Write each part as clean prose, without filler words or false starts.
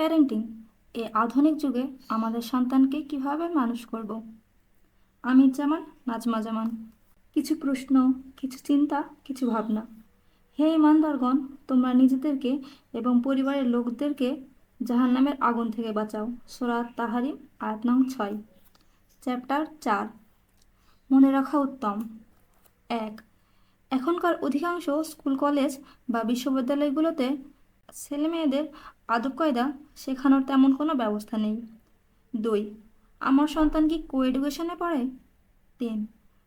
Parenting এই আধুনিক যুগে আমাদের সন্তানকে কিভাবে মানুষ করব। আমির জামান, নাজমা জামান। কিছু প্রশ্ন, কিছু চিন্তা, কিছু ভাবনা। হে ইমানদারগণ, তোমরা নিজেদেরকে এবং পরিবারের লোকদেরকে জাহান্নামের আগুন থেকে বাঁচাও। সূরা তাহরিম, আয়াত নং 6। চ্যাপ্টার 4। মনে রাখা উত্তম। 1। এখনকার অধিকাংশ স্কুল, কলেজ বা বিশ্ববিদ্যালয়গুলোতে ছেলেমেয়েদের আদব কায়দা শেখানোর তেমন কোনো ব্যবস্থা নেই। 2। আমার সন্তান কি কো এডুকেশনে পড়ে? 3।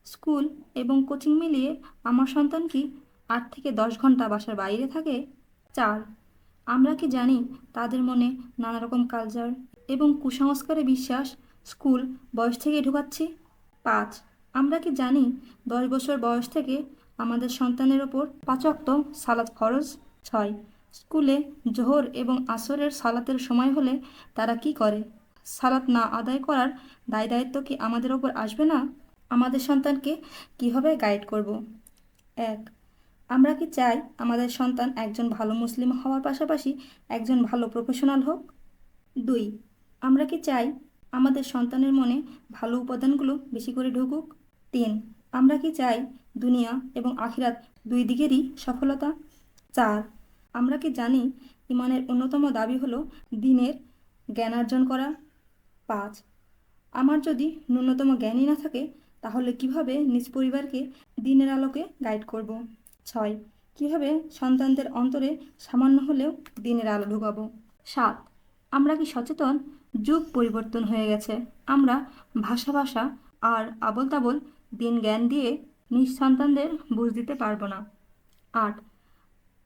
স্কুল এবং কোচিং মিলিয়ে আমার সন্তান কি 8 থেকে 10 ঘন্টা বাসার বাইরে থাকে? 4। আমরা কি জানি তাদের মনে নানা রকম কালচার এবং কুসংস্কারে বিশ্বাস স্কুল বয়স থেকে ঢুকাচ্ছি? 5। আমরা কি জানি 10 বছর বয়স থেকে আমাদের সন্তানের ওপর 5 ওয়াক্ত সালাত ফরজ? 6। স্কুলে জোহর এবং আসরের সালাতের সময় হলে তারা কি করে? সালাত না আদায় করার দায় দায়িত্ব কি আমাদের ওপর আসবে না? আমাদের সন্তানকে কিভাবে গাইড করব? 1। আমরা কি চাই আমাদের সন্তান একজন ভালো মুসলিম হওয়ার পাশাপাশি একজন ভালো প্রফেশনাল হোক? 2। আমরা কি চাই আমাদের সন্তানের মনে ভালো উপাদানগুলো বেশি করে ঢুকুক? 3। আমরা কি চাই দুনিয়া এবং আখিরাত দুই দিকেরই সফলতা? 4। আমরা কি জানি ইমানের অন্যতম দাবি হলো দ্বীনের জ্ঞানার্জন করা? 5। আমার যদি ন্যূনতম জ্ঞানই না থাকে তাহলে কিভাবে নিজ পরিবারকে দ্বীনের আলোকে গাইড করব? 6। কিভাবে সন্তানদের অন্তরে সামান্য হলেও দ্বীনের আলো ঢুকাবো? 7। আমরা কি সচেতন? যুগ পরিবর্তন হয়ে গেছে। আমরা ভাষা ভাষা আর আবোল তাবোল দিন জ্ঞান দিয়ে নিজ সন্তানদের বুঝ দিতে পারবো না। 8।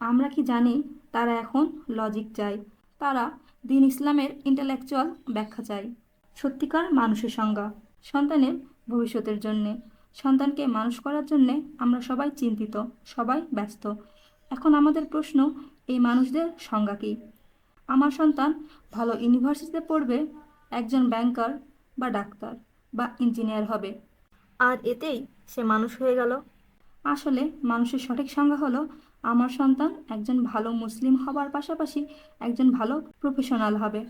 আমরা কি জানি তারা এখন লজিক চায়? তারা দিন ইসলামের ইন্টেলেকচুয়াল ব্যাখ্যা চায়। সত্যিকার মানুষের সংজ্ঞা। সন্তানের ভবিষ্যতের জন্যে, সন্তানকে মানুষ করার জন্যে আমরা সবাই চিন্তিত, সবাই ব্যস্ত। এখন আমাদের প্রশ্ন, এই মানুষদের সংজ্ঞা কী? আমার সন্তান ভালো ইউনিভার্সিটিতে পড়বে, একজন ব্যাংকার বা ডাক্তার বা ইঞ্জিনিয়ার হবে, আর এতেই সে মানুষ হয়ে গেল? আসলে মানুষের সঠিক সংজ্ঞা হলো, আমার সন্তান একজন ভালো মুসলিম হবার পাশাপাশি একজন ভালো প্রফেশনাল হবে।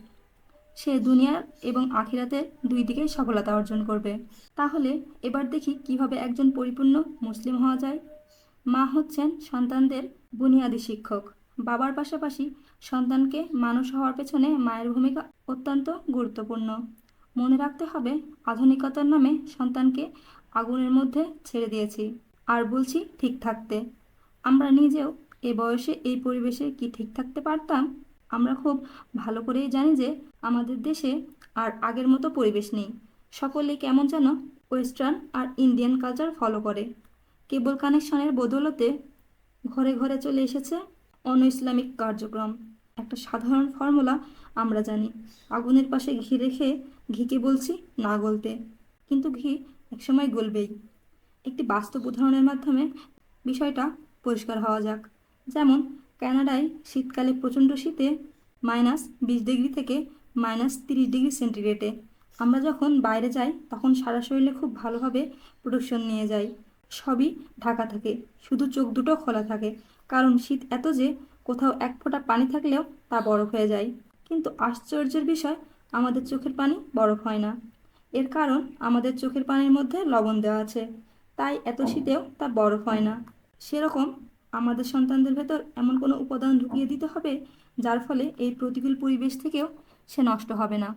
সে দুনিয়ার এবং আখিরাতের দুই দিকেই সফলতা অর্জন করবে। তাহলে এবার দেখি কিভাবে একজন পরিপূর্ণ মুসলিম হওয়া যায়। মা হচ্ছেন সন্তানদের বুনিয়াদি শিক্ষক। বাবার পাশাপাশি সন্তানকে মানুষ হওয়ার পেছনে মায়ের ভূমিকা অত্যন্ত গুরুত্বপূর্ণ। মনে রাখতে হবে, আধুনিকতার নামে সন্তানকে আগুনের মধ্যে ছেড়ে দিয়েছি, আর বলছি ঠিক থাকতে। আমরা নিজেও এ বয়সে এই পরিবেশে কি ঠিক থাকতে পারতাম? আমরা খুব ভালো করেই জানি যে আমাদের দেশে আর আগের মতো পরিবেশ নেই। সকলেই কেমন যেন ওয়েস্টার্ন আর ইন্ডিয়ান কালচার ফলো করে। কেবল কানেকশনের বদৌলতে ঘরে ঘরে চলে এসেছে অন ইসলামিক কার্যক্রম। একটা সাধারণ ফর্মুলা আমরা জানি, আগুনের পাশে ঘি রেখে ঘিকে বলছি না গলতে, কিন্তু ঘি একসময় গলবেই। একটি বাস্তব উদাহরণের মাধ্যমে বিষয়টা পরিষ্কার হওয়া যাক। যেমন কানাডায় শীতকালে প্রচণ্ড শীতে -20 ডিগ্রি থেকে -30 ডিগ্রি সেন্টিগ্রেডে আমরা যখন বাইরে যাই তখন সারা শরীরে খুব ভালোভাবে প্রোটেকশন নিয়ে যাই। সবই ঢাকা থাকে, শুধু চোখ দুটো খোলা থাকে, কারণ শীত এত যে কোথাও এক ফোঁটা পানি থাকলেও তা বরফ হয়ে যায়। কিন্তু আশ্চর্যের বিষয়, আমাদের চোখের পানি বরফ হয় না। এর কারণ আমাদের চোখের পানির মধ্যে লবণ দেওয়া আছে, তাই এত শীতেও তা বরফ হয় না। সেরকম আমাদের সন্তানদের ভেতর এমন কোনো উপাদান ঢুকিয়ে দিতে হবে যার ফলে এই প্রতিকূল পরিবেশ থেকেও সে নষ্ট হবে না।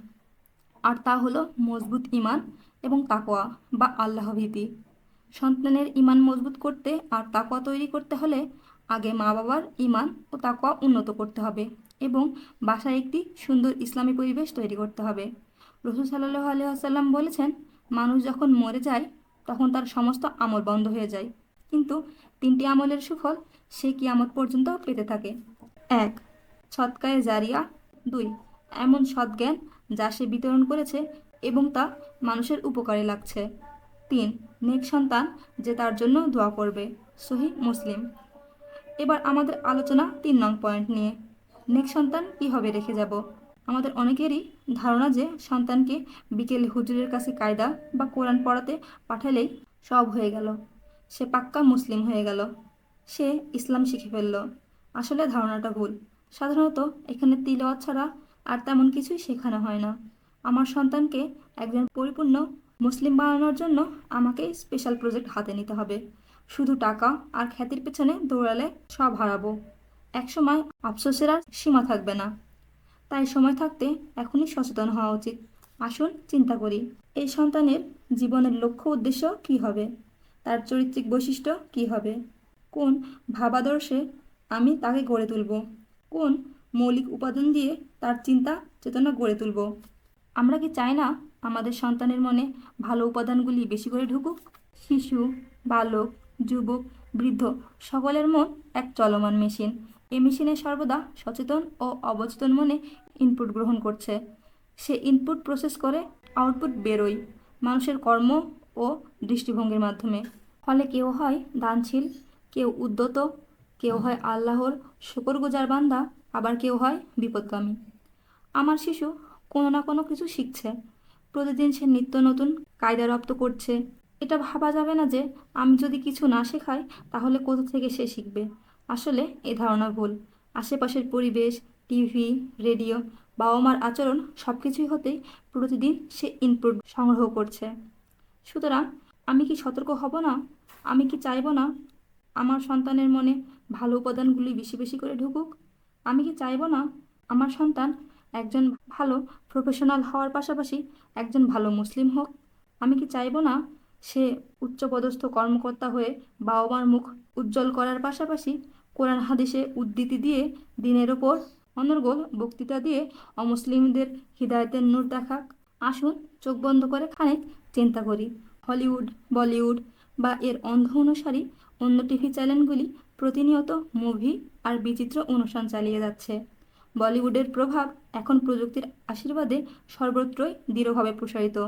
আর তা হলো মজবুত ঈমান এবং তাকওয়া বা আল্লাহ ভীতি। সন্তানের ঈমান মজবুত করতে আর তাকওয়া তৈরি করতে হলে আগে মা বাবার ঈমান ও তাকওয়া উন্নত করতে হবে এবং বাসায় একটি সুন্দর ইসলামী পরিবেশ তৈরি করতে হবে। রাসূল সাল্লাল্লাহু আলাইহি ওয়াসাল্লাম বলেছেন, মানুষ যখন মরে যায় তখন তার সমস্ত আমল বন্ধ হয়ে যায়, কিন্তু 3টি আমলের সুফল সে কিয়ামত পর্যন্ত পেতে থাকে। 1. সদকায়ে জারিয়া। 2. এমন সৎজ্ঞান যা সে বিতরণ করেছে এবং তা মানুষের উপকারে লাগছে। 3. নেক সন্তান যে তার জন্য দোয়া করবে। সহিহ মুসলিম। এবার আমাদের আলোচনা 3 নং পয়েন্ট নিয়ে। নেক সন্তান কীভাবে রেখে যাব? আমাদের অনেকেরই ধারণা যে সন্তানকে বিকেলে হুজুরের কাছে কায়দা বা কোরআন পড়াতে পাঠালেই সব হয়ে গেল, সে পাক্কা মুসলিম হয়ে গেল, সে ইসলাম শিখে ফেলল। আসলে ধারণাটা ভুল। সাধারণত এখানে তিলাওয়াত ছাড়া আর তেমন কিছুই শেখানো হয় না। আমার সন্তানকে একজন পরিপূর্ণ মুসলিম বানানোর জন্য আমাকে স্পেশাল প্রজেক্ট হাতে নিতে হবে। শুধু টাকা আর খ্যাতির পেছনে দৌড়ালে সব হারাবো। একসময় আফসোসের আর সীমা থাকবে না। তাই সময় থাকতে এখনই সচেতন হওয়া উচিত। আসুন চিন্তা করি, এই সন্তানের জীবনের লক্ষ্য উদ্দেশ্য কী হবে, তার চরিত্রিক বৈশিষ্ট্য কী হবে, কোন ভাবাদর্শে আমি তাকে গড়ে তুলব, কোন মৌলিক উপাদান দিয়ে তার চিন্তা চেতনা গড়ে তুলব। আমরা কি চাই না আমাদের সন্তানের মনে ভালো উপাদানগুলি বেশি করে ঢুকুক? শিশু, বালক, যুবক, বৃদ্ধ সকলের মন এক চলমান মেশিন। এই মেশিনে সর্বদা সচেতন ও অবচেতন মনে ইনপুট গ্রহণ করছে। সে ইনপুট প্রসেস করে আউটপুট বেরোয় মানুষের কর্ম ও দৃষ্টিভঙ্গির মাধ্যমে। ফলে কেউ হয় দানশীল, কেউ উদ্যত, কেউ হয় আল্লাহর শুকরগুজার বান্দা, আবার কেউ হয় বিপদগামী। আমার শিশু কোনো না কোনো কিছু শিখছে। প্রতিদিন সে নিত্য নতুন কায়দা রপ্ত করছে। এটা ভাবা যাবে না যে আমি যদি কিছু না শেখাই তাহলে কোথা থেকে সে শিখবে। আসলে এ ধারণা ভুল। আশেপাশের পরিবেশ, টিভি, রেডিও, বাবা মার আচরণ সব কিছুই হতেই প্রতিদিন সে ইনপুট সংগ্রহ করছে। সুতরাং আমি কি সতর্ক হব না? আমি কি চাইব না আমার সন্তানের মনে ভালো উপাদানগুলি বেশি বেশি করে ঢুকুক? আমি কি চাইব না আমার সন্তান একজন ভালো প্রফেশনাল হওয়ার পাশাপাশি একজন ভালো মুসলিম হোক? আমি কি চাইব না সে উচ্চপদস্থ কর্মকর্তা হয়ে বাবা মার মুখ উজ্জ্বল করার পাশাপাশি কোরআন হাদিসে উদ্ধৃতি দিয়ে দিনের ওপর অনর্গল বক্তৃতা দিয়ে অমুসলিমদের হৃদায়তের নূর দেখাক? আসুন চোখ বন্ধ করে খানিক চিন্তা করি। হলিউড, বলিউড বা এর অন্ধ অনুসারী অন্য টিভি চ্যানেলগুলি প্রতিনিয়ত মুভি আর বিচিত্র অনুষ্ঠান চালিয়ে যাচ্ছে। বলিউডের প্রভাব এখন প্রযুক্তির আশীর্বাদে সর্বত্রই দৃঢ়ভাবে প্রসারিত।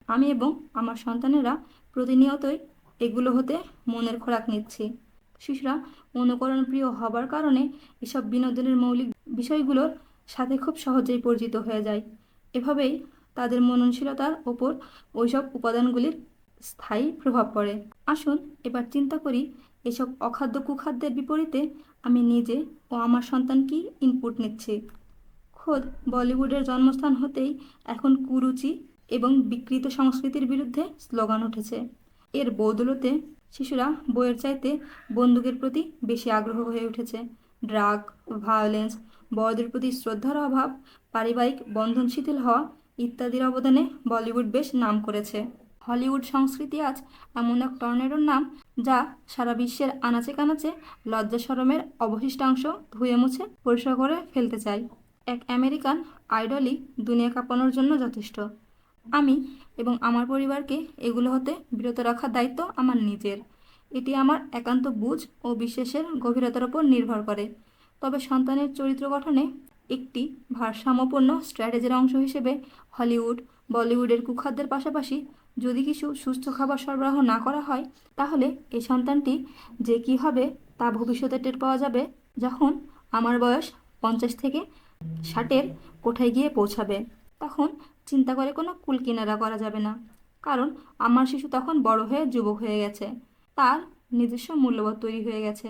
আমি এবং আমার সন্তানেরা প্রতিনিয়তই এগুলো হতে মনের খোরাক নিচ্ছি। শিশুরা অনুকরণ প্রিয় হবার কারণে এসব বিনোদনের মৌলিক বিষয়গুলোর সাথে খুব সহজেই পরিচিত হয়ে যায়। এভাবেই তাদের মননশীলতার ওপর ওইসব উপাদানগুলির স্থায়ী প্রভাব পড়ে। আসুন এবার চিন্তা করি, এসব অখাদ্য কুখাদ্যের বিপরীতে আমি নিজে ও আমার সন্তান কি ইনপুট নিচ্ছি। খোদ বলিউডের জন্মস্থান হতেই এখন কুরুচি এবং বিকৃত সংস্কৃতির বিরুদ্ধে স্লোগান উঠেছে। এর বদৌলতে শিশুরা বইয়ের চাইতে বন্দুকের প্রতি বেশি আগ্রহ হয়ে উঠেছে। ড্রাগ, ভায়োলেন্স, বড়দের প্রতি শ্রদ্ধার অভাব, পারিবারিক বন্ধন শিথিল হওয়া ইত্যাদির অবদানে বলিউড বেশ নাম করেছে। হলিউড সংস্কৃতি আজ এমন এক টর্নেডোর নাম, যা সারা বিশ্বের আনাচে কানাচে লজ্জা শরমের অবশিষ্টাংশ ধুয়ে মুছে পরিষ্কার করে ফেলতে চায়। এক আমেরিকান আইডলই দুনিয়া কাঁপানোর জন্য যথেষ্ট। আমি এবং আমার পরিবারকে এগুলো হতে বিরত রাখার দায়িত্ব আমার নিজের। এটি আমার একান্ত বুঝ ও বিশ্বাসের গভীরতার উপর নির্ভর করে। তবে সন্তানের চরিত্র গঠনে একটি ভারসাম্যপূর্ণ স্ট্র্যাটেজির অংশ হিসেবে হলিউড, বলিউডের কুখাদ্যের পাশাপাশি যদি কিছু সুস্থ খাবার সরবরাহ না করা হয়, তাহলে এই সন্তানটি যে কী হবে তা ভবিষ্যতে টের পাওয়া যাবে যখন আমার বয়স 50 থেকে 60-এর কোঠায় গিয়ে পৌঁছাবে। তখন চিন্তা করে কোনো কুল কিনারা করা যাবে না, কারণ আমার শিশু তখন বড় হয়ে যুবক হয়ে গেছে। তার নিজস্ব মূল্যবোধ তৈরি হয়ে গেছে।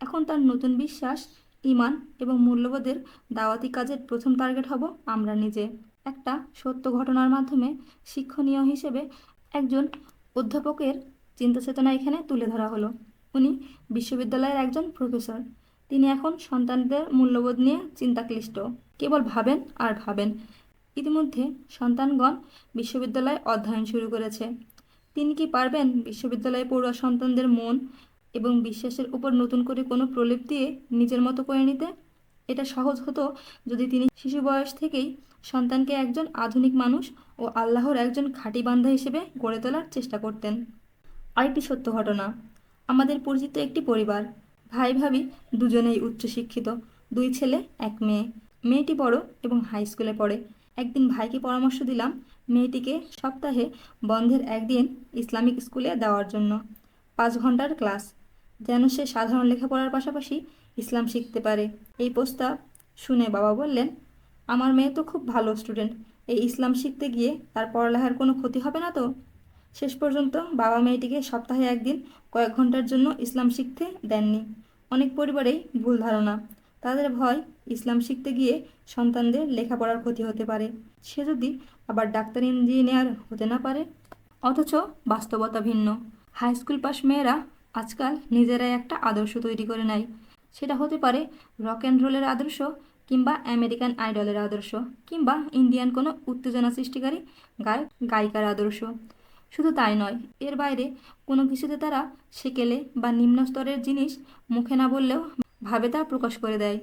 এখন তার নতুন বিশ্বাস, ঈমান এবং মূল্যবোধের দাওয়াতি কাজের প্রথম টার্গেট হব আমরা নিজে। একটা সত্য ঘটনার মাধ্যমে শিক্ষণীয় হিসেবে একজন অধ্যাপকের চিন্তা চেতনা এখানে তুলে ধরা হলো। উনি বিশ্ববিদ্যালয়ের একজন প্রফেসর। তিনি এখন সন্তানদের মূল্যবোধ নিয়ে চিন্তাক্লিষ্ট। কেবল ভাবেন আর ভাবেন। ইতিমধ্যে সন্তানগণ বিশ্ববিদ্যালয়ে অধ্যয়ন শুরু করেছে। তিনি কি পারবেন বিশ্ববিদ্যালয়ে পড়ুয়া সন্তানদের মন এবং বিশ্বাসের উপর নতুন করে কোনো প্রলেপ দিয়ে নিজের মতো করে নিতে? এটা সহজ হতো যদি তিনি শিশু বয়স থেকেই সন্তানকে একজন আধুনিক মানুষ ও আল্লাহর একজন খাঁটি বান্দা হিসেবে গড়ে তোলার চেষ্টা করতেন। আরেকটি সত্য ঘটনা, আমাদের পরিচিত একটি পরিবার, ভাই ভাবি দুজনেই উচ্চশিক্ষিত, 2 ছেলে 1 মেয়ে। মেয়েটি বড় এবং হাই স্কুলে পড়ে। একদিন ভাইকে পরামর্শ দিলাম মেয়েটিকে সপ্তাহে বন্ধের একদিন ইসলামিক স্কুলে দেওয়ার জন্য। 5 ঘন্টার ক্লাস, যেন সে সাধারণ লেখাপড়ার পাশাপাশি ইসলাম শিখতে পারে। এই প্রস্তাব শুনে বাবা বললেন, আমার মেয়ে তো খুব ভালো স্টুডেন্ট, এই ইসলাম শিখতে গিয়ে তার পড়ালেখার কোনো ক্ষতি হবে না তো? শেষ পর্যন্ত বাবা মেয়েটিকে সপ্তাহে একদিন কয়েক ঘন্টার জন্য ইসলাম শিখতে দেননি। অনেক পরিবারেই ভুল ধারণা, তাদের ভয় ইসলাম শিখতে গিয়ে সন্তানদের লেখাপড়ার ক্ষতি হতে পারে, সে যদি আবার ডাক্তার ইঞ্জিনিয়ার হতে না পারে। অথচ বাস্তবতা ভিন্ন। হাই স্কুল পাশ মেয়েরা আজকাল নিজেরাই একটা আদর্শ তৈরি করে নেয়। সেটা হতে পারে রক অ্যান্ড রোলের আদর্শ, কিংবা আমেরিকান আইডলের আদর্শ, কিংবা ইন্ডিয়ান কোনো উত্তেজনা সৃষ্টিকারী গায়ক গায়িকার আদর্শ। শুধু তাই নয়, এর বাইরে কোনো কিছুতে তারা সেকেলে বা নিম্ন স্তরের জিনিস মুখে না বললেও ভাবে তা প্রকাশ করে দেয়।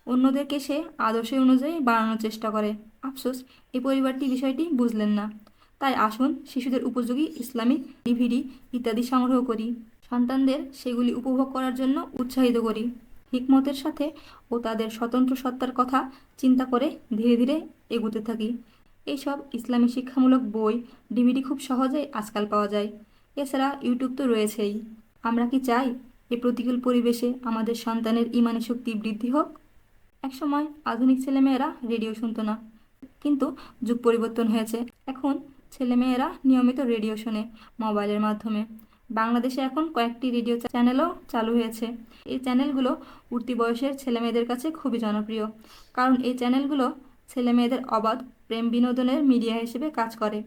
অন্যদেরকে সে আদর্শ অনুযায়ী বাড়ানোর চেষ্টা করে। আফসোস, এই পরিবারটি বিষয়টি বুঝলেন না। তাই আসুন শিশুদের উপযোগী ইসলামিক ডিভিডি ইত্যাদি সংগ্রহ করি, সন্তানদের সেগুলি উপভোগ করার জন্য উৎসাহিত করি, হিকমতের সাথে ও তাদের স্বতন্ত্র সত্তার কথা চিন্তা করে ধীরে ধীরে এগোতে থাকি। এইসব ইসলামী শিক্ষামূলক বই ডিভিডি খুব সহজেই আজকাল পাওয়া যায়। এছাড়া ইউটিউব তো রয়েছেই। আমরা কি চাই এই প্রতিকূল পরিবেশে আমাদের সন্তানের ইমানি শক্তি বৃদ্ধি হোক? একসময় আধুনিক ছেলেমেয়েরা রেডিও শুনতো না, কিন্তু যুগ পরিবর্তন হয়েছে। এখন ছেলেমেয়েরা নিয়মিত রেডিও শোনে মোবাইলের মাধ্যমে। বাংলাদেশে এখন কয়েকটি রেডিও চ্যানেলও চালু হয়েছে। এই চ্যানেলগুলো উঠতি বয়সের ছেলেমেয়েদের কাছে খুবই জনপ্রিয়, কারণ এই চ্যানেলগুলো ছেলেমেয়েদের অবাধ প্রেম বিনোদনের মিডিয়া হিসেবে কাজ করে।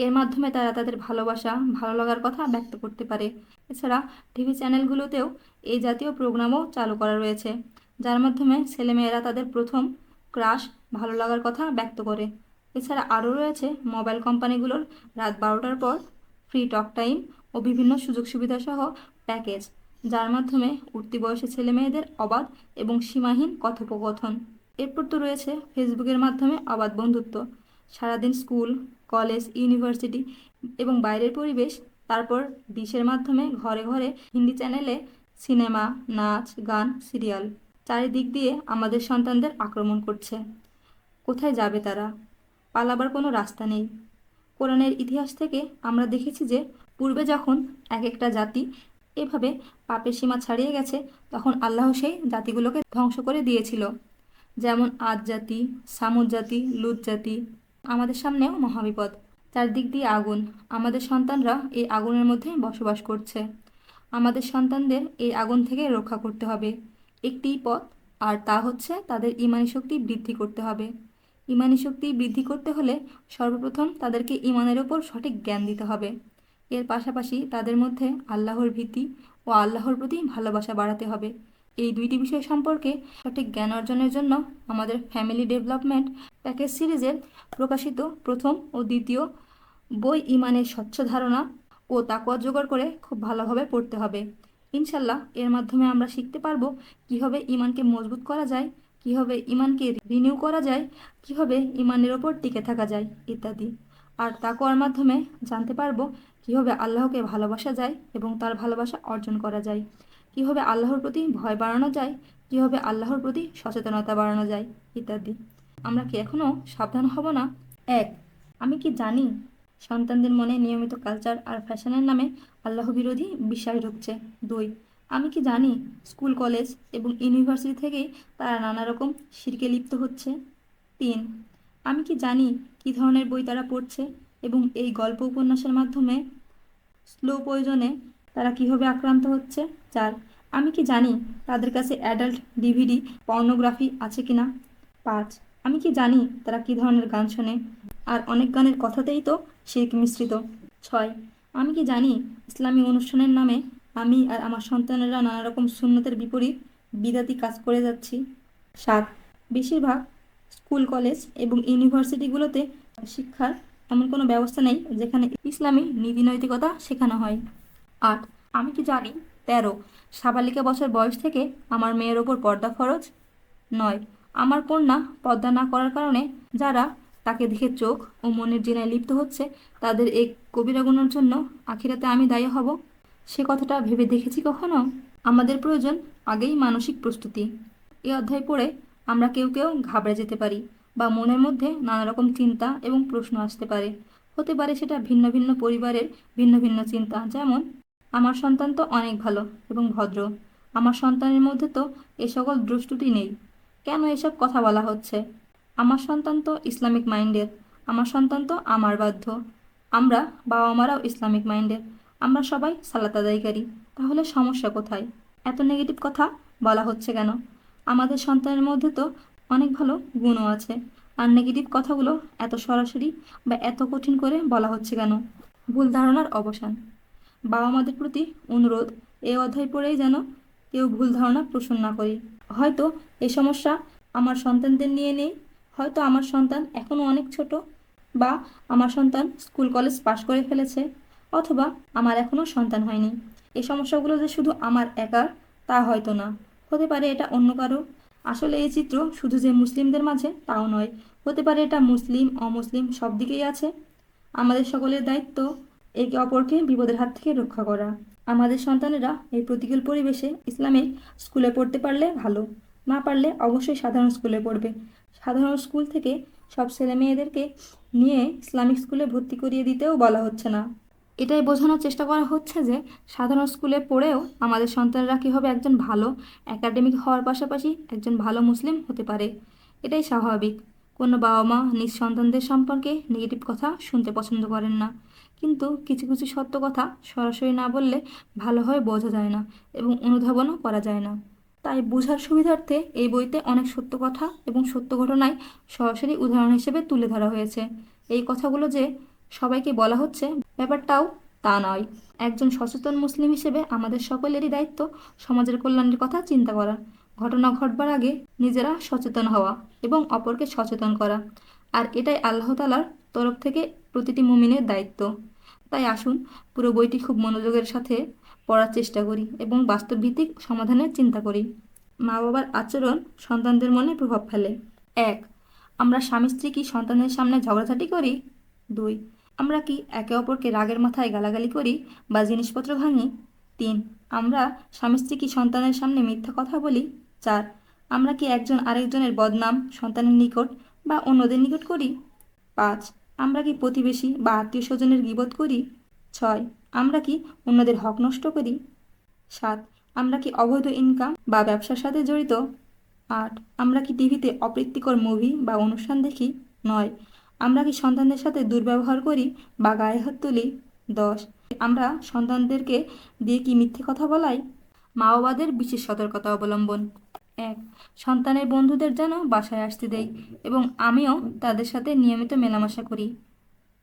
এর মাধ্যমে তারা তাদের ভালোবাসা, ভালো লাগার কথা ব্যক্ত করতে পারে। এছাড়া টিভি চ্যানেলগুলোতেও এই জাতীয় প্রোগ্রামও চালু করা রয়েছে, যার মাধ্যমে ছেলেমেয়েরা তাদের প্রথম ক্রাশ, ভালো লাগার কথা ব্যক্ত করে। এছাড়া আরও রয়েছে মোবাইল কোম্পানিগুলোর রাত 12টার পর ফ্রি টক টাইম ও বিভিন্ন সুযোগ সুবিধা সহ প্যাকেজ, যার মাধ্যমে উঠতি বয়সী ছেলেমেয়েদের অবাধ এবং সীমাহীন কথোপকথন। এরপর তো রয়েছে ফেসবুকের মাধ্যমে অবাধ বন্ধুত্ব। সারাদিন স্কুল, কলেজ, ইউনিভার্সিটি এবং বাইরের পরিবেশ, তারপর ডিশের মাধ্যমে ঘরে ঘরে হিন্দি চ্যানেলে সিনেমা, নাচ, গান, সিরিয়াল চারিদিক দিয়ে আমাদের সন্তানদের আক্রমণ করছে। কোথায় যাবে তারা? পালাবার কোনো রাস্তা নেই। কোরআনের ইতিহাস থেকে আমরা দেখেছি যে পূর্বে যখন এক একটা জাতি এভাবে পাপের সীমা ছাড়িয়ে গেছে, তখন আল্লাহ সেই জাতিগুলোকে ধ্বংস করে দিয়েছিল। যেমন আদ জাতি, সামুদ জাতি, লুত জাতি। আমাদের সামনেও মহাবিপদ, চারদিক দিয়ে আগুন। আমাদের সন্তানরা এই আগুনের মধ্যে বসবাস করছে। আমাদের সন্তানদের এই আগুন থেকে রক্ষা করতে হবে। একটিই পথ, আর তা হচ্ছে তাদের ইমানি শক্তি বৃদ্ধি করতে হবে। ইমানি শক্তি বৃদ্ধি করতে হলে সর্বপ্রথম তাদেরকে ইমানের ওপর সঠিক জ্ঞান দিতে হবে। এর পাশাপাশি তাদের মধ্যে আল্লাহর ভীতি ও আল্লাহর প্রতি ভালোবাসা বাড়াতে হবে। এই দুইটি বিষয় সম্পর্কে সঠিক জ্ঞান অর্জনের জন্য আমাদের ফ্যামিলি ডেভেলপমেন্ট প্যাকেজ সিরিজের প্রকাশিত প্রথম ও দ্বিতীয় বই ইমানের স্বচ্ছ ধারণা ও তাকওয়া জোগাড় করে খুব ভালোভাবে পড়তে হবে। ইনশাল্লাহ এর মাধ্যমে আমরা শিখতে পারবো কীভাবে ইমানকে মজবুত করা যায়, কীভাবে ইমানকে রিনিউ করা যায়, কীভাবে ইমানের ওপর টিকে থাকা যায় ইত্যাদি। আর তাকওয়ার মাধ্যমে জানতে পারবো কীভাবে আল্লাহকে ভালোবাসা যায় এবং তার ভালোবাসা অর্জন করা যায়, কীভাবে আল্লাহর প্রতি ভয় বাড়ানো যায়, কীভাবে আল্লাহর প্রতি সচেতনতা বাড়ানো যায় ইত্যাদি। আমরা কি এখনও সাবধান হব না? 1. আমি কি জানি সন্তানদের মনে নিয়মিত কালচার আর ফ্যাশনের নামে আল্লাহ বিরোধী বিশ্বাস ঢুকছে? 2. আমি কি জানি স্কুল, কলেজ এবং ইউনিভার্সিটি থেকেই তারা নানা রকম শিরকে লিপ্ত হচ্ছে? 3. আমি কি জানি কী ধরনের বই তারা পড়ছে এবং এই গল্প উপন্যাসের মাধ্যমে স্লো পয়জনে তারা কীভাবে আক্রান্ত হচ্ছে? 4. আমি কি জানি তাদের কাছে অ্যাডাল্ট ডিভিডি পর্নোগ্রাফি আছে কিনা? 5. আমি কি জানি তারা কী ধরনের গান শোনে? আর অনেক গানের কথাতেই তো শিরক মিশ্রিত। 6. আমি কি জানি ইসলামী অনুষ্ঠানের নামে আমি আর আমার সন্তানেরা নানা রকম সুন্নতের বিপরীত বিদাতি কাজ করে যাচ্ছি? 7. বেশিরভাগ স্কুল, কলেজ এবং ইউনিভার্সিটিগুলোতে শিক্ষার এমন কোনো ব্যবস্থা নেই যেখানে ইসলামী নীতি নৈতিকতা শেখানো হয়। 8. আমি কি জানি 13 সাবালিকা বছর বয়স থেকে আমার মেয়ের ওপর পর্দা ফরজ? 9. আমার কন্যা পর্দা না করার কারণে যারা তাকে দেখে চোখ ও মনের জিনায় লিপ্ত হচ্ছে, তাদের এই কবিরা গুনার জন্য আখিরাতে আমি দায়ী হব? সে কথাটা ভেবে দেখেছি কখনো? আমাদের প্রয়োজন আগেই মানসিক প্রস্তুতি। এই অধ্যায় পড়ে আমরা কেউ কেউ ঘাবড়ে যেতে পারি, বা মনের মধ্যে নানা রকম চিন্তা এবং প্রশ্ন আসতে পারে। হতে পারে সেটা ভিন্ন ভিন্ন পরিবারের ভিন্ন ভিন্ন চিন্তা। যেমন, আমার সন্তান তো অনেক ভালো এবং ভদ্র, আমার সন্তানের মধ্যে তো এ সকল দ্রষ্টুটি নেই, কেন এসব কথা বলা হচ্ছে? আমার সন্তান তো ইসলামিক মাইন্ডের, আমার সন্তান তো আমার বাধ্য, আমরা বাবা মারাও ইসলামিক মাইন্ডের, আমরা সবাই সালাত আদায়কারী, তাহলে সমস্যা কোথায়? এত নেগেটিভ কথা বলা হচ্ছে কেন? আমাদের সন্তানের মধ্যে তো অনেক ভালো গুণও আছে, আর নেগেটিভ কথাগুলো এত সরাসরি বা এত কঠিন করে বলা হচ্ছে কেন? ভুল ধারণার অবসান। বাবা মাদের প্রতি অনুরোধ, এই অধ্যায় পড়েই যেন কেউ ভুল ধারণা পোষণ না করি। হয়তো এই সমস্যা আমার সন্তানদের নিয়ে নেই, হয়তো আমার সন্তান এখনও অনেক ছোট, বা আমার সন্তান স্কুল কলেজ পাশ করে ফেলেছে, অথবা আমার এখনও সন্তান হয়নি। এই সমস্যাগুলো যে শুধু আমার একার তা হয়তো না, হতে পারে এটা অন্য কারো। আসলে এই চিত্র শুধু যে মুসলিমদের মাঝে তাও নয়, হতে পারে এটা মুসলিম অমুসলিম সব দিকেই আছে। আমাদের সকলের দায়িত্ব একে অপরকে বিপদের হাত থেকে রক্ষা করা। আমাদের সন্তানেরা এই প্রতিকূল পরিবেশে ইসলামিক স্কুলে পড়তে পারলে ভালো, না পারলে অবশ্যই সাধারণ স্কুলে পড়বে। সাধারণ স্কুল থেকে সব ছেলে মেয়েদেরকে নিয়ে ইসলামিক স্কুলে ভর্তি করিয়ে দিতেও বলা হচ্ছে না। এটাই বোঝানোর চেষ্টা করা হচ্ছে যে সাধারণ স্কুলে পড়েও আমাদের সন্তানরা কীভাবে একজন ভালো একাডেমিক হওয়ার পাশাপাশি একজন ভালো মুসলিম হতে পারে। এটাই স্বাভাবিক। কোনো বাবা মা নিজ সন্তানদের সম্পর্কে নেগেটিভ কথা শুনতে পছন্দ করেন না, কিন্তু কিছু কিছু সত্য কথা সরাসরি না বললে ভালোভাবে বোঝা যায় না এবং অনুধাবনও করা যায় না। তাই বোঝার সুবিধার্থে এই বইতে অনেক সত্য কথা এবং সত্য ঘটনায় সরাসরি উদাহরণ হিসেবে তুলে ধরা হয়েছে। এই কথাগুলো যে সবাইকে বলা হচ্ছে ব্যাপারটাও তা নয়। একজন সচেতন মুসলিম হিসেবে আমাদের সকলেরই দায়িত্ব সমাজের কল্যাণের কথা চিন্তা করা, ঘটনা ঘটবার আগে নিজেরা সচেতন হওয়া এবং অপরকে সচেতন করা। আর এটাই আল্লাহ তাআলার তরফ থেকে প্রতিটি মুমিনের দায়িত্ব। তাই আসুন পুরো বইটি খুব মনোযোগের সাথে পড়ার চেষ্টা করি এবং বাস্তবভিত্তিক সমাধানের চিন্তা করি। মা বাবার আচরণ সন্তানদের মনে প্রভাব ফেলে। 1. আমরা স্বামী স্ত্রী কি সন্তানের সামনে ঝগড়াঝাটি করি? 2. আমরা কি একে অপরকে রাগের মাথায় গালাগালি করি বা জিনিসপত্র ভাঙি? 3. আমরা স্বামী স্ত্রী কি সন্তানের সামনে মিথ্যা কথা বলি? 4. আমরা কি একজন আরেকজনের বদনাম সন্তানের নিকট বা অন্যদের নিকট করি? 5. আমরা কি প্রতিবেশী বা আত্মীয় স্বজনের গীবত করি? 6. আমরা কি অন্যদের হক নষ্ট করি? 7. আমরা কি অবৈধ ইনকাম বা ব্যবসার সাথে জড়িত? 8. আমরা কি টিভিতে অপ্রীতিকর মুভি বা অনুষ্ঠান দেখি? 9. আমরা কি সন্তানদের সাথে দুর্ব্যবহার করি বা গায়ে হাত তুলি? 10. আমরা সন্তানদেরকে দিয়ে কি মিথ্যে কথা বলাই? মা বাবাদের বিশেষ সতর্কতা অবলম্বন। 1. সন্তানের বন্ধুদের যেন বাসায় আসতে দেই এবং আমিও তাদের সাথে নিয়মিত মেলামেশা করি।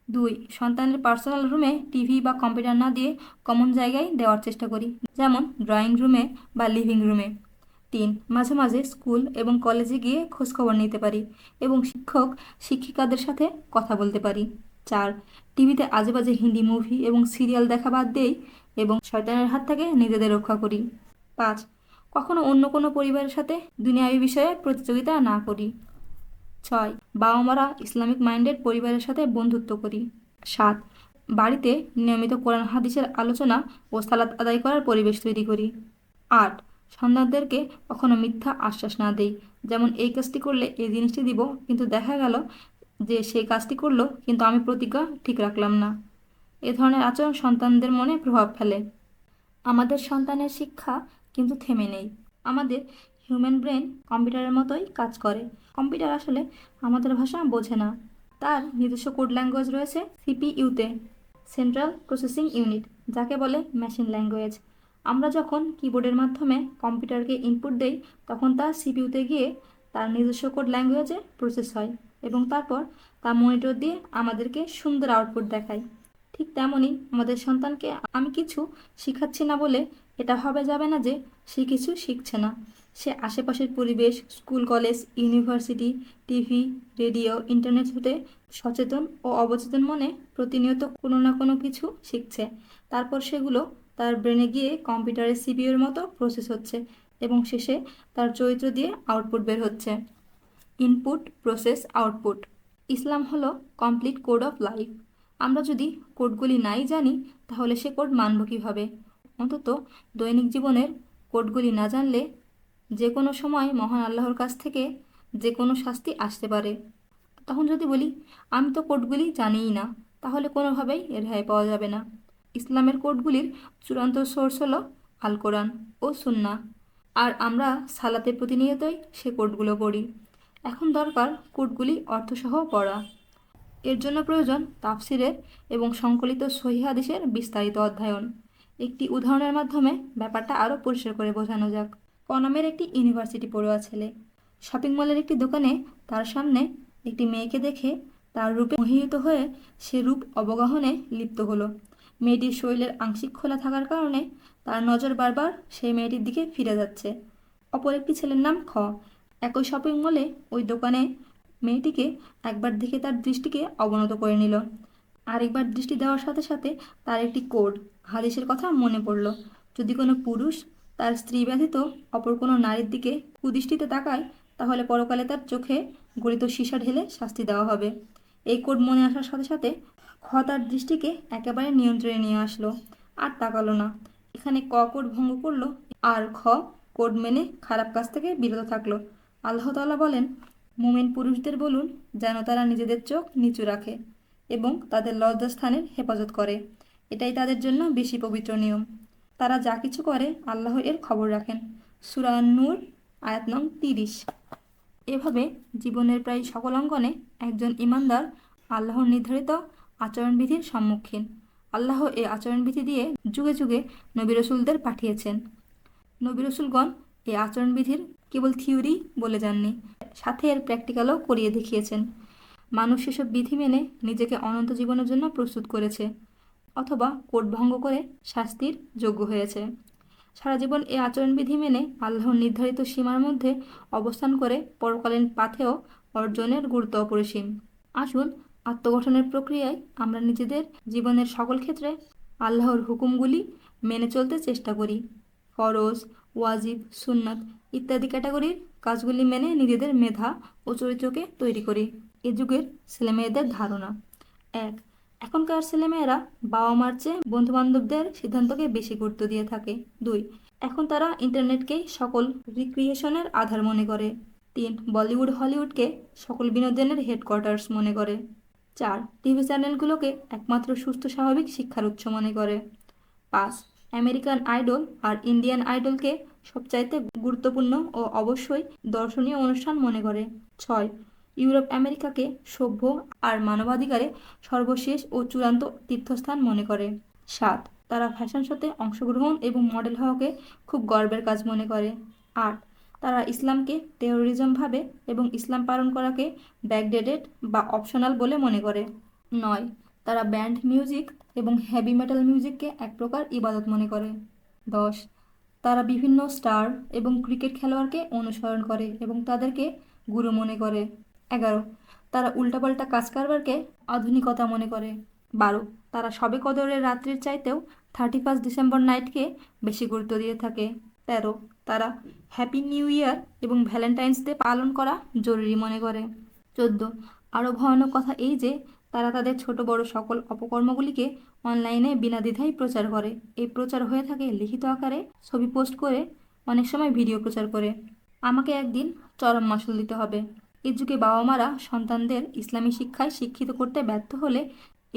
2. সন্তানের পার্সোনাল রুমে টিভি বা কম্পিউটার না দিয়ে কমন জায়গায় দেওয়ার চেষ্টা করি, যেমন ড্রয়িং রুমে বা লিভিং রুমে। 3. মাঝে মাঝে স্কুল এবং কলেজে গিয়ে খোঁজখবর নিতে পারি এবং শিক্ষক শিক্ষিকাদের সাথে কথা বলতে পারি। 4. টিভিতে আজে বাজে হিন্দি মুভি এবং সিরিয়াল দেখা বাদ দেই এবং শয়তানের হাত থেকে নিজেদের রক্ষা করি। 5. কখনো অন্য কোনো পরিবারের সাথে দুনিয়াবী বিষয়ে প্রতিযোগিতা না করি। 6. বাবা মারা ইসলামিক মাইন্ডেড পরিবারের সাথে বন্ধুত্ব করি। 7. বাড়িতে নিয়মিত কোরআন হাদিসের আলোচনা ও সালাত আদায় করার পরিবেশ তৈরি করি। 8. সন্তানদেরকে কখনো মিথ্যা আশ্বাস না দেই, যেমন এই কাজটি করলে এই জিনিসটি দিব, কিন্তু দেখা গেল যে সেই কাজটি করলো কিন্তু আমি প্রতিজ্ঞা ঠিক রাখলাম না। এ ধরনের আচরণ সন্তানদের মনে প্রভাব ফেলে। আমাদের সন্তানের শিক্ষা কিন্তু থেমে নেই। আমাদের হিউম্যান ব্রেন কম্পিউটারের মতোই কাজ করে। কম্পিউটার আসলে আমাদের ভাষা বোঝে না। তার নিজস্ব কোড ল্যাঙ্গুয়েজ রয়েছে সিপিইউতে, সেন্ট্রাল প্রসেসিং ইউনিট, যাকে বলে মেশিন ল্যাঙ্গুয়েজ। আমরা যখন কিবোর্ডের মাধ্যমে কম্পিউটারকে ইনপুট দেই তখন তা সিপিইউতে গিয়ে তার নিজস্ব কোড ল্যাঙ্গুয়েজে প্রসেস হয় এবং তারপর তা মনিটর দিয়ে আমাদেরকে সুন্দর আউটপুট দেখায়। ঠিক তেমনই আমাদের সন্তানকে আমি কিছু শেখাচ্ছি না বলে এটা ভাবা যাবে না যে সে কিছু শিখছে না। সে আশেপাশের পরিবেশ, school college university, TV, radio, internet হতে সচেতন ও অবচেতন মনে প্রতিনিয়ত কোনো না কোনো কিছু শিখছে। তারপর সেগুলো তার ব্রেনে গিয়ে কম্পিউটারের সিপিইউর মতো প্রসেস হচ্ছে এবং শেষে তার চরিত্র দিয়ে আউটপুট বের হচ্ছে। Input, process, output. ইসলাম হলো কমপ্লিট কোড অফ লাইফ। আমরা যদি কোডগুলি নাই জানি তাহলে সে কোড মানব কীভাবে? অন্তত দৈনিক জীবনের কোডগুলি না জানলে যে কোনো সময় মহান আল্লাহর কাছ থেকে যে কোনো শাস্তি আসতে পারে। তখন যদি বলি আমি তো কোডগুলি জানিই না, তাহলে কোনোভাবেই রেহাই পাওয়া যাবে না। ইসলামের কোডগুলির চূড়ান্ত সোর্স হলো আল কোরআন ও সুন্নাহ, আর আমরা সালাতে প্রতিনিয়তই সে কোডগুলো পড়ি। এখন দরকার কোডগুলি অর্থসহ পড়া। এর জন্য প্রয়োজন তাফসিরের এবং সংকলিত সহিহ হাদিসের বিস্তারিত অধ্যয়ন। একটি উদাহরণের মাধ্যমে ব্যাপারটা আরও পরিষ্কার করে বোঝানো যাক। ক নামের একটি ইউনিভার্সিটি পড়ুয়া ছেলে শপিং মলের একটি দোকানে তার সামনে একটি মেয়েকে দেখে তার রূপে মোহিত হয়ে সে রূপ অবগাহনে লিপ্ত হলো। মেয়েটির শরীরের আংশিক খোলা থাকার কারণে তার নজর বারবার সেই মেয়েটির দিকে ফিরে যাচ্ছে। অপর একটি ছেলের নাম খ। একই শপিং মলে ওই দোকানে মেয়েটিকে একবার দেখে তার দৃষ্টিকে অবনত করে নিল। আরেকবার দৃষ্টি দেওয়ার সাথে সাথে তার একটি কোড হাদিসের কথা মনে পড়ল, যদি কোনো পুরুষ তার স্ত্রী ব্যতীত অপর কোনো নারীর দিকে কুদৃষ্টিতে তাকায় তাহলে পরকালে তার চোখে গলিত সীসা ঢেলে শাস্তি দেওয়া হবে। এই কোড মনে আসার সাথে সাথে খ তার দৃষ্টিকে একেবারে নিয়ন্ত্রণে নিয়ে আসলো, আর তাকালো না। এখানে ক কোড ভঙ্গ করলো আর খ কোড মেনে খারাপ কাজ থেকে বিরত থাকলো। আল্লাহ তাআলা বলেন, মুমিন পুরুষদের বলুন যেন তারা নিজেদের চোখ নিচু রাখে এবং তাদের লজ্জাস্থানের হেফাজত করে, এটাই তাদের জন্য বেশি পবিত্র নিয়ম। তারা যা কিছু করে আল্লাহ এর খবর রাখেন। সূরা নূর আয়াত নং 30। এভাবে জীবনের প্রায় সকল অঙ্গনে একজন ঈমানদার আল্লাহর নির্ধারিত আচরণবিধির সম্মুখীন। আল্লাহ এই আচরণবিধি দিয়ে যুগে যুগে নবী রাসূলদের পাঠিয়েছেন। নবী রাসূলগণ এই আচরণবিধির কেবল থিওরি বলে যাননি, সাথে এর প্র্যাকটিক্যালও করিয়ে দেখিয়েছেন। মানুষ সেসব বিধি মেনে নিজেকে অনন্ত জীবনের জন্য প্রস্তুত করেছে অথবা কোড ভঙ্গ করে শাস্তির যোগ্য হয়েছে। সারা জীবন এই আচরণবিধি মেনে আল্লাহর নির্ধারিত সীমার মধ্যে অবস্থান করে পরকালীন পাথেয় অর্জনের গুরুত্ব অপরিসীম। আসুন আত্মগঠনের প্রক্রিয়ায় আমরা নিজেদের জীবনের সকল ক্ষেত্রে আল্লাহর হুকুমগুলি মেনে চলতে চেষ্টা করি। ফরজ, ওয়াজিব, সুন্নাত ইত্যাদি ক্যাটাগরির কাজগুলি মেনে নিজেদের মেধা ও চরিত্রকে তৈরি করি। এ যুগের ছেলেমেয়েদের ধারণা: 1. এখনকার ছেলেমেয়েরা বাবা মার চেয়ে বন্ধুবান্ধবদের সিদ্ধান্তকে বেশি গুরুত্ব দিয়ে থাকে। 2. এখন তারা ইন্টারনেটকেই সকল রিক্রিয়েশনের আধার মনে করে। 3. বলিউড হলিউডকে সকল বিনোদনের হেডকোয়ার্টার্স মনে করে। 4. টিভি চ্যানেলগুলোকে একমাত্র সুস্থ স্বাভাবিক শিক্ষার উৎস মনে করে। 5. আমেরিকান আইডল আর ইন্ডিয়ান আইডলকে সবচাইতে গুরুত্বপূর্ণ ও অবশ্যই দর্শনীয় অনুষ্ঠান মনে করে। 6. ইউরোপ আমেরিকাকে সভ্য আর মানবাধিকারে সর্বশেষ ও চূড়ান্ত তীর্থস্থান মনে করে। 7. তারা ফ্যাশন শোতে অংশগ্রহণ এবং মডেল হওয়াকে খুব গর্বের কাজ মনে করে। 8. তারা ইসলামকে টেরোরিজম ভাবে এবং ইসলাম পালন করাকে ব্যাকডেটেড বা অপশনাল বলে মনে করে। 9. তারা ব্যান্ড মিউজিক এবং হেভি মেটাল মিউজিককে এক প্রকার ইবাদত মনে করে। 10. তারা বিভিন্ন স্টার এবং ক্রিকেট খেলোয়াড়কে অনুসরণ করে এবং তাদেরকে গুরু মনে করে। 11. তারা উল্টাপাল্টা কাজ কারবারকে আধুনিকতা মনে করে। 12. তারা শবে কদরের রাত্রির চাইতেও 31 ডিসেম্বর নাইটকে বেশি গুরুত্ব দিয়ে থাকে। 13. তারা হ্যাপি নিউ ইয়ার এবং ভ্যালেন্টাইন্স ডে পালন করা জরুরি মনে করে। 14. আরও ভয়ানক কথা এই যে তারা তাদের ছোট বড় সকল অপকর্মগুলিকে অনলাইনে বিনা দ্বিধায় প্রচার করে। এই প্রচার হয়ে থাকে লিখিত আকারে, ছবি পোস্ট করে, অনেক সময় ভিডিও প্রচার করে। আমাকে একদিন চরম মাশুল দিতে হবে। এ যুগে বাবা মারা সন্তানদের ইসলামী শিক্ষায় শিক্ষিত করতে ব্যর্থ হলে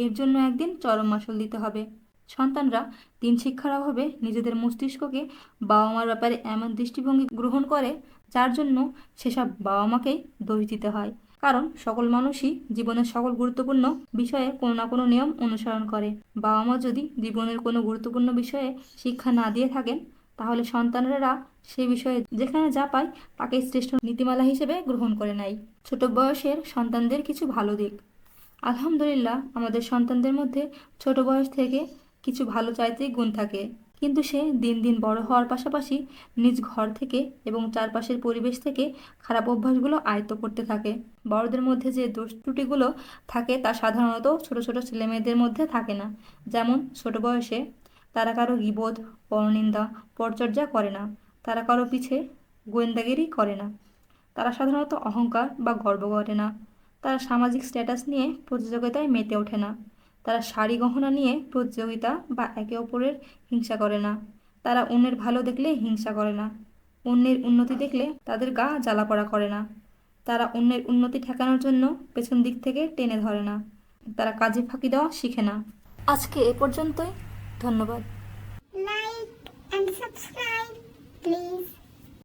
এর জন্য একদিন চরম মাশুল দিতে হবে। সন্তানরা দিন শিক্ষার অভাবে নিজেদের মস্তিষ্ককে বাবা মার ব্যাপারে এমন দৃষ্টিভঙ্গি গ্রহণ করে যার জন্য সেসব বাবা মাকেই দোষ দিতে হয়। কারণ সকল মানুষই জীবনের সকল গুরুত্বপূর্ণ বিষয়ে কোনো না কোনো নিয়ম অনুসরণ করে। বাবা মা যদি জীবনের কোনো গুরুত্বপূর্ণ বিষয়ে শিক্ষা না দিয়ে থাকেন তাহলে সন্তানেরা সেই বিষয়ে যেখানে যা পায় তাকে শ্রেষ্ঠ নীতিমালা হিসেবে গ্রহণ করে নেয়। ছোট বয়সের সন্তানদের কিছু ভালো দিক: আলহামদুলিল্লাহ, আমাদের সন্তানদের মধ্যে ছোট বয়স থেকে কিছু ভালো চারিত্রিক গুণ থাকে, কিন্তু সে দিন দিন বড় হওয়ার পাশাপাশি নিজ ঘর থেকে এবং চারপাশের পরিবেশ থেকে খারাপ অভ্যাসগুলো আয়ত্ত করতে থাকে। বড়দের মধ্যে যে দোষ ত্রুটিগুলো থাকে তা সাধারণত ছোট ছোট ছেলেমেয়েদের মধ্যে থাকে না। যেমন ছোট বয়সে তারা কারো গীবত, পরনিন্দা, পরচর্চা করে না। তারা কারো পিছে গোয়েন্দাগিরি করে না। তারা সাধারণত অহংকার বা গর্ব করে না। তারা সামাজিক স্ট্যাটাস নিয়ে প্রতিযোগিতায় মেতে ওঠে না। তারা শাড়ি গহনা নিয়ে প্রতিযোগিতা বা একে অপরের হিংসা করে না। তারা অন্যের ভালো দেখলে হিংসা করে না। অন্যের উন্নতি দেখলে তাদের গা জ্বালাপড়া করে না। তারা অন্যের উন্নতি ঠেকানোর জন্য পেছন দিক থেকে টেনে ধরে না। তারা কাজে ফাঁকি দেওয়া শিখে না। আজকে এ পর্যন্তই। ধন্যবাদ। Like and subscribe, please.